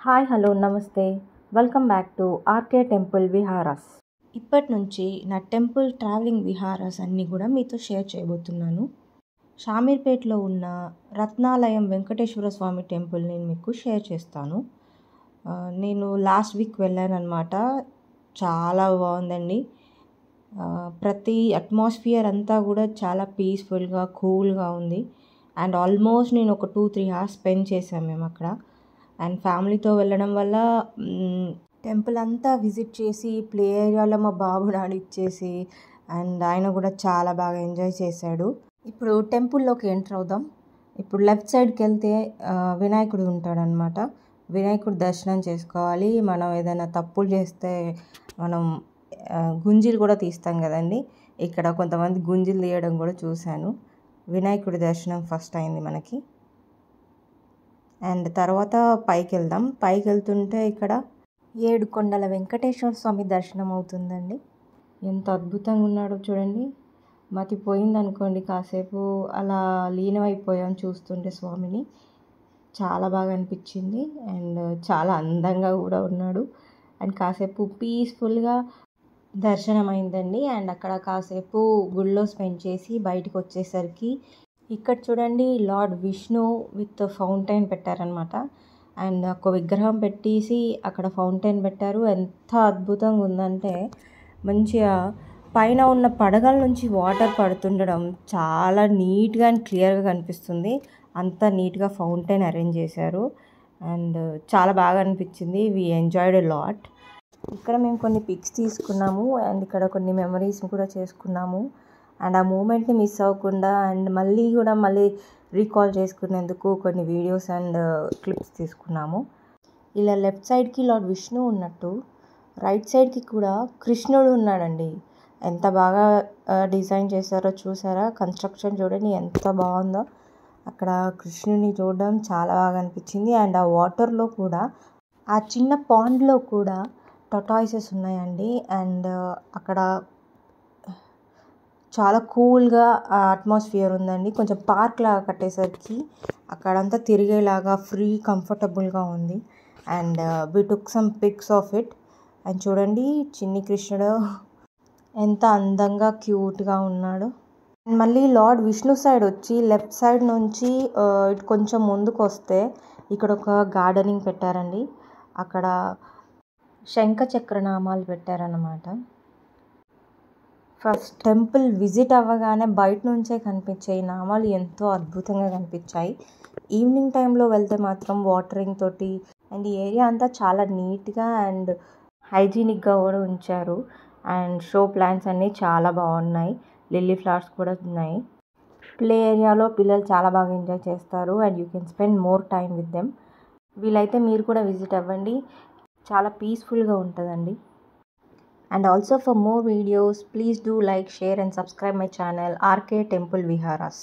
Hi hello namaste welcome back to RK temple Viharas. ఇప్పటి నుంచి నా టెంపుల్ ట్రావెలింగ్ విహారాస్ అన్నీ కూడా మీతో షేర్ చేయబోతున్నాను. షామీర్పేట్లో ఉన్న రత్నాలయం వెంకటేశ్వర స్వామి టెంపుల్ నేను మీకు షేర్ చేస్తాను. నేను లాస్ట్ వీక్ వెళ్ళాను అనమాట. చాలా బాగుందండి. ప్రతి అట్మాస్ఫియర్ అంతా కూడా చాలా పీస్ఫుల్గా కూల్గా ఉంది. అండ్ ఆల్మోస్ట్ నేను ఒక 2-3 hours స్పెండ్ చేశాను మేము అక్కడ. అండ్ ఫ్యామిలీతో వెళ్ళడం వల్ల టెంపుల్ అంతా విజిట్ చేసి ప్లే ఏరియాలో మా బాబుని ఆడిచ్చేసి అండ్ ఆయన కూడా చాలా బాగా ఎంజాయ్ చేశాడు. ఇప్పుడు టెంపుల్లోకి ఎంటర్ అవుదాం. ఇప్పుడు లెఫ్ట్ సైడ్కి వెళ్తే వినాయకుడు ఉంటాడనమాట. వినాయకుడు దర్శనం చేసుకోవాలి. మనం ఏదైనా తప్పులు చేస్తే మనం గుంజీలు కూడా తీస్తాం కదండి. ఇక్కడ కొంతమంది గుంజీలు తీయడం కూడా చూశాను. వినాయకుడి దర్శనం ఫస్ట్ అయింది మనకి. అండ్ తర్వాత పైకి వెళ్దాం. పైకి వెళ్తుంటే ఇక్కడ 7 కొండల వెంకటేశ్వర స్వామి దర్శనం అవుతుందండి. ఎంత అద్భుతంగా ఉన్నాడో చూడండి. మతిపోయిందనుకోండి, కాసేపు అలా లీనమైపోయాం చూస్తుంటే స్వామిని. చాలా బాగా అనిపించింది. అండ్ చాలా అందంగా కూడా ఉన్నాడు. అండ్ కాసేపు పీస్ఫుల్గా దర్శనం అయిందండి. అండ్ అక్కడ కాసేపు గుళ్ళో స్పెండ్ చేసి బయటకు వచ్చేసరికి ఇక్కడ చూడండి లార్డ్ విష్ణు విత్ ఫౌంటైన్ పెట్టారనమాట. అండ్ ఒక విగ్రహం పెట్టేసి అక్కడ ఫౌంటైన్ పెట్టారు. ఎంత అద్భుతంగా ఉందంటే మంచిగా పైన ఉన్న పడగల నుంచి వాటర్ పడుతుండడం చాలా నీట్గా అండ్ క్లియర్గా కనిపిస్తుంది. అంత నీట్గా ఫౌంటైన్ అరేంజ్ చేశారు. అండ్ చాలా బాగా అనిపించింది. We enjoyed a lot. ఇక్కడ మేము కొన్ని పిక్స్ తీసుకున్నాము. అండ్ ఇక్కడ కొన్ని మెమరీస్ కూడా చేసుకున్నాము. అండ్ ఆ మూమెంట్ని మిస్ అవ్వకుండా అండ్ మళ్ళీ రీకాల్ చేసుకునేందుకు కొన్ని వీడియోస్ అండ్ క్లిప్స్ తీసుకున్నాము. ఇలా లెఫ్ట్ సైడ్కి లార్డ్ విష్ణు ఉన్నట్టు రైట్ సైడ్కి కూడా కృష్ణుడు ఉన్నాడండి. ఎంత బాగా డిజైన్ చేశారో చూసారా. కన్స్ట్రక్షన్ చూడండి ఎంత బాగుందో. అక్కడ కృష్ణుని చూడడం చాలా బాగా అనిపించింది. అండ్ ఆ వాటర్లో కూడా ఆ చిన్న పాండ్లో కూడా టొటాయిసెస్ ఉన్నాయండి. అండ్ అక్కడ చాలా కూల్గా అట్మాస్ఫియర్ ఉందండి. కొంచెం పార్క్ లాగా కట్టేసరికి అక్కడంతా తిరిగేలాగా ఫ్రీ కంఫర్టబుల్గా ఉంది. And we took some pics of it. And చూడండి చిన్ని కృష్ణుడు ఎంత అందంగా క్యూట్గా ఉన్నాడు. అండ్ మళ్ళీ లార్డ్ విష్ణు సైడ్ వచ్చి లెఫ్ట్ సైడ్ నుంచి ఇటు కొంచెం ముందుకు వస్తే ఇక్కడ ఒక గార్డెనింగ్ పెట్టారండి. అక్కడ శంఖ చక్రనామాలు పెట్టారన్నమాట. ఫస్ట్ టెంపుల్ విజిట్ అవ్వగానే బయట నుంచే కనిపించే ఈ నామాలు ఎంతో అద్భుతంగా కనిపించాయి. ఈవినింగ్ టైంలో వెళ్తే మాత్రం వాటరింగ్ తోటి అండ్ ఈ ఏరియా అంతా చాలా నీట్గా అండ్ హైజీనిక్గా కూడా ఉంచారు. అండ్ షో ప్లాంట్స్ అన్నీ చాలా బాగున్నాయి. లిల్లీ ఫ్లవర్స్ కూడా ఉన్నాయి. ప్లే ఏరియాలో పిల్లలు చాలా బాగా ఎంజాయ్ చేస్తారు. And you can spend more time with them. వీలైతే మీరు కూడా విజిట్ అవ్వండి. చాలా పీస్ఫుల్గా ఉంటుందండి. And also for more videos, please do like, share and subscribe my channel RK Temple Viharas.